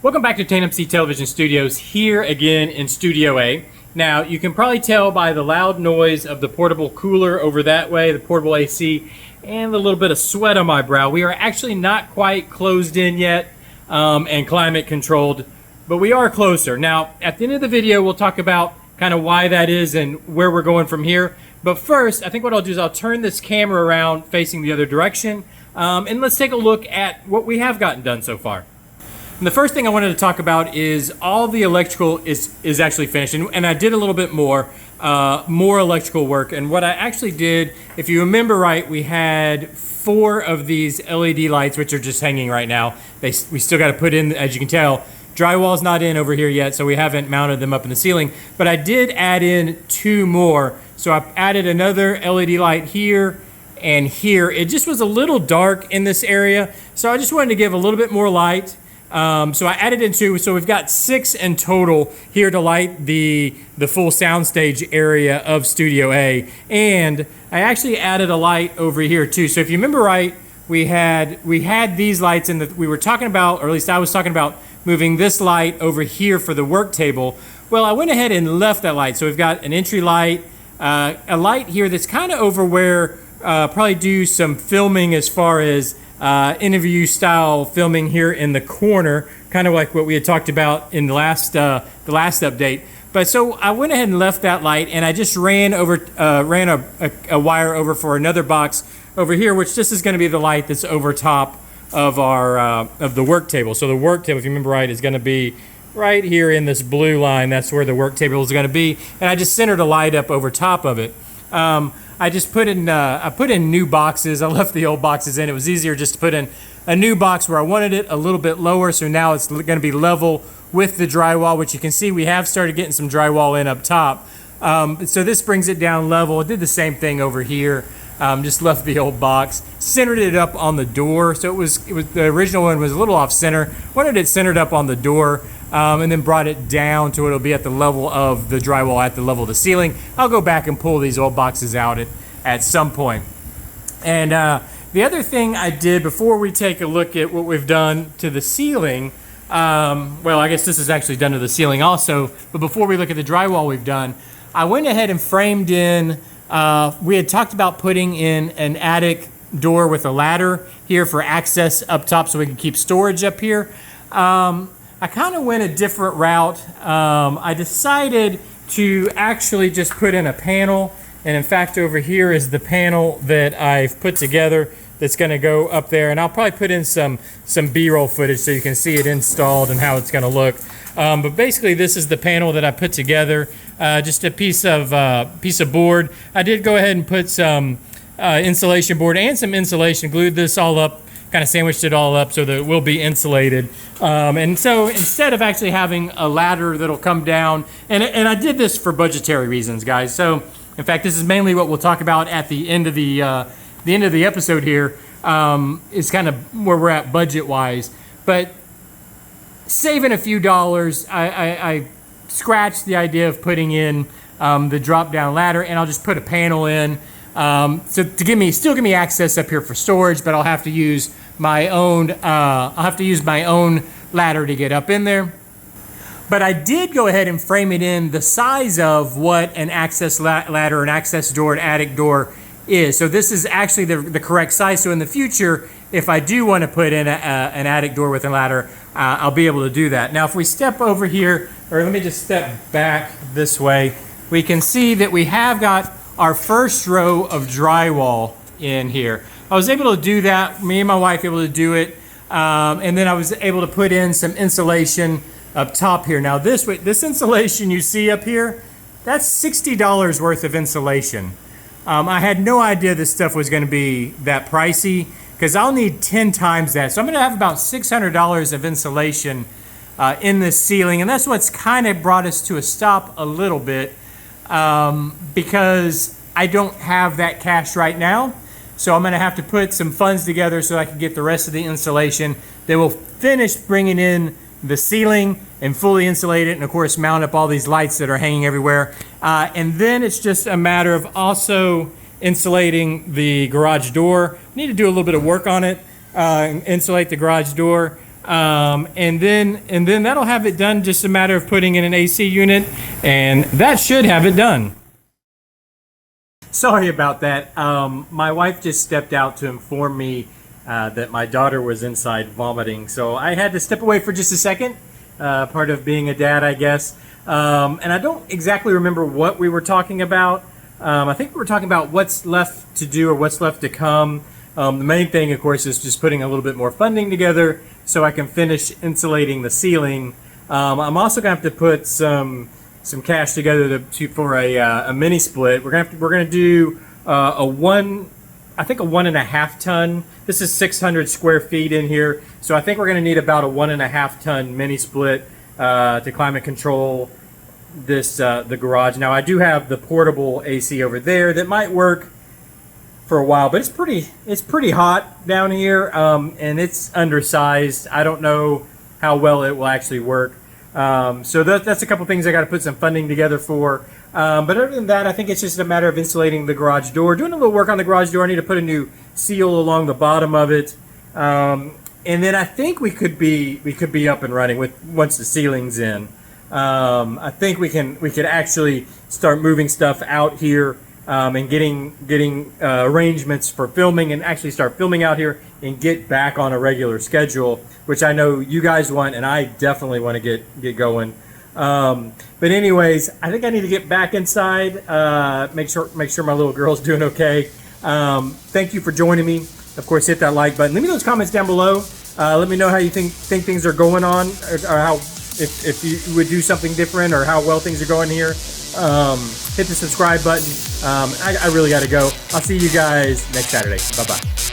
Welcome back to TNMC Television Studios, here again in Studio A. Now, you can probably tell by the loud noise of the portable cooler over that way, the portable AC, and the little bit of sweat on my brow. We are actually not quite closed in yet and climate controlled, but we are closer. Now, at the end of the video, we'll talk about kind of why that is and where we're going from here. But first, I think what I'll do is I'll turn this camera around facing the other direction, and let's take a look at what we have gotten done so far. And the first thing I wanted to talk about is all the electrical is actually finished, and I did a little bit more electrical work. And what I actually did, if you remember right, we had 4 of these LED lights, which are just hanging right now. We still got to put in, as you can tell, drywall's not in over here yet, so we haven't mounted them up in the ceiling. But I did add in 2 more. So I added another LED light here and here. It just was a little dark in this area, so I just wanted to give a little bit more light. So I added in 2, so we've got 6 in total here to light the full soundstage area of Studio A. And I actually added a light over here too. So if you remember right, we had these lights in we were talking about, or at least I was talking about, moving this light over here for the work table. Well, I went ahead and left that light. So we've got an entry light, a light here that's kind of over where probably do some filming as far as interview style filming here in the corner, kind of like what we had talked about in the last update. But so I went ahead and left that light, and I just ran a wire over for another box over here, which this is going to be the light that's over top of our of the work table. So the work table, if you remember right, is going to be right here in this blue line. That's where the work table is going to be, and I just centered a light up over top of it. I just put in new boxes. I left the old boxes in. It was easier just to put in a new box where I wanted it a little bit lower, so now it's going to be level with the drywall, which you can see we have started getting some drywall in up top. So this brings it down level. I did the same thing over here. Just left the old box, centered it up on the door. So it was the original one was a little off center. Wanted it centered up on the door. And then brought it down to it'll be at the level of the drywall, at the level of the ceiling. I'll go back and pull these old boxes out at some point. And the other thing I did before we take a look at what we've done to the ceiling, well, I guess this is actually done to the ceiling also, but before we look at the drywall we've done, I went ahead and framed in, we had talked about putting in an attic door with a ladder here for access up top so we can keep storage up here. I kind of went a different route. I decided to actually just put in a panel, and in fact over here is the panel that I've put together that's going to go up there, and I'll probably put in some B-roll footage so you can see it installed and how it's going to look. But basically this is the panel that I put together, just a piece of board. I did go ahead and put some insulation board and some insulation, glued this all up, kind of sandwiched it all up so that it will be insulated. And so instead of actually having a ladder that'll come down, and I did this for budgetary reasons, guys. So in fact, this is mainly what we'll talk about at the end of the episode here, is kind of where we're at budget-wise. But saving a few dollars, I scratched the idea of putting in the drop-down ladder, and I'll just put a panel in. So to still give me access up here for storage, but I'll have to use my own ladder to get up in there. But I did go ahead and frame it in the size of what an access ladder, an access door, an attic door is. So this is actually the correct size. So in the future, if I do want to put in an attic door with a ladder, I'll be able to do that. Now, if we step over here, or let me just step back this way, we can see that we have got our first row of drywall in here. I was able to do that, me and my wife were able to do it, and then I was able to put in some insulation up top here. Now this insulation you see up here, that's $60 worth of insulation. I had no idea this stuff was going to be that pricey, because I'll need 10 times that. So I'm going to have about $600 of insulation in this ceiling, and that's what's kind of brought us to a stop a little bit, because I don't have that cash right now. So I'm going to have to put some funds together so I can get the rest of the insulation. Then we'll finish bringing in the ceiling and fully insulate it, and of course mount up all these lights that are hanging everywhere. And then it's just a matter of also insulating the garage door. I need to do a little bit of work on it, insulate the garage door. And then that'll have it done. Just a matter of putting in an AC unit, and that should have it done. Sorry about that. My wife just stepped out to inform me that my daughter was inside vomiting, so I had to step away for just a second. Part of being a dad, I guess. And I don't exactly remember what we were talking about. I think we were talking about what's left to do or what's left to come. The main thing, of course, is just putting a little bit more funding together so I can finish insulating the ceiling. I'm also gonna have to put some cash together for a mini split. We're gonna do I think a 1.5 ton. This is 600 square feet in here, so I think we're gonna need about a 1.5 ton mini split to climate control this the garage. Now I do have the portable AC over there that might work for a while, but it's pretty hot down here, and it's undersized. I don't know how well it will actually work. So that's a couple things I got to put some funding together for. But other than that, I think it's just a matter of insulating the garage door, doing a little work on the garage door. I need to put a new seal along the bottom of it, and then I think we could be up and running once the ceiling's in. I think we could actually start moving stuff out here. And getting arrangements for filming and actually start filming out here and get back on a regular schedule, which I know you guys want and I definitely want to get going. But anyways, I think I need to get back inside, make sure my little girl's doing okay. Thank you for joining me. Of course, hit that like button. Leave me those comments down below. Let me know how you think things are going on, or how if you would do something different, or how well things are going here. Hit the subscribe button. I really got to go. I'll see you guys next Saturday. Bye-bye.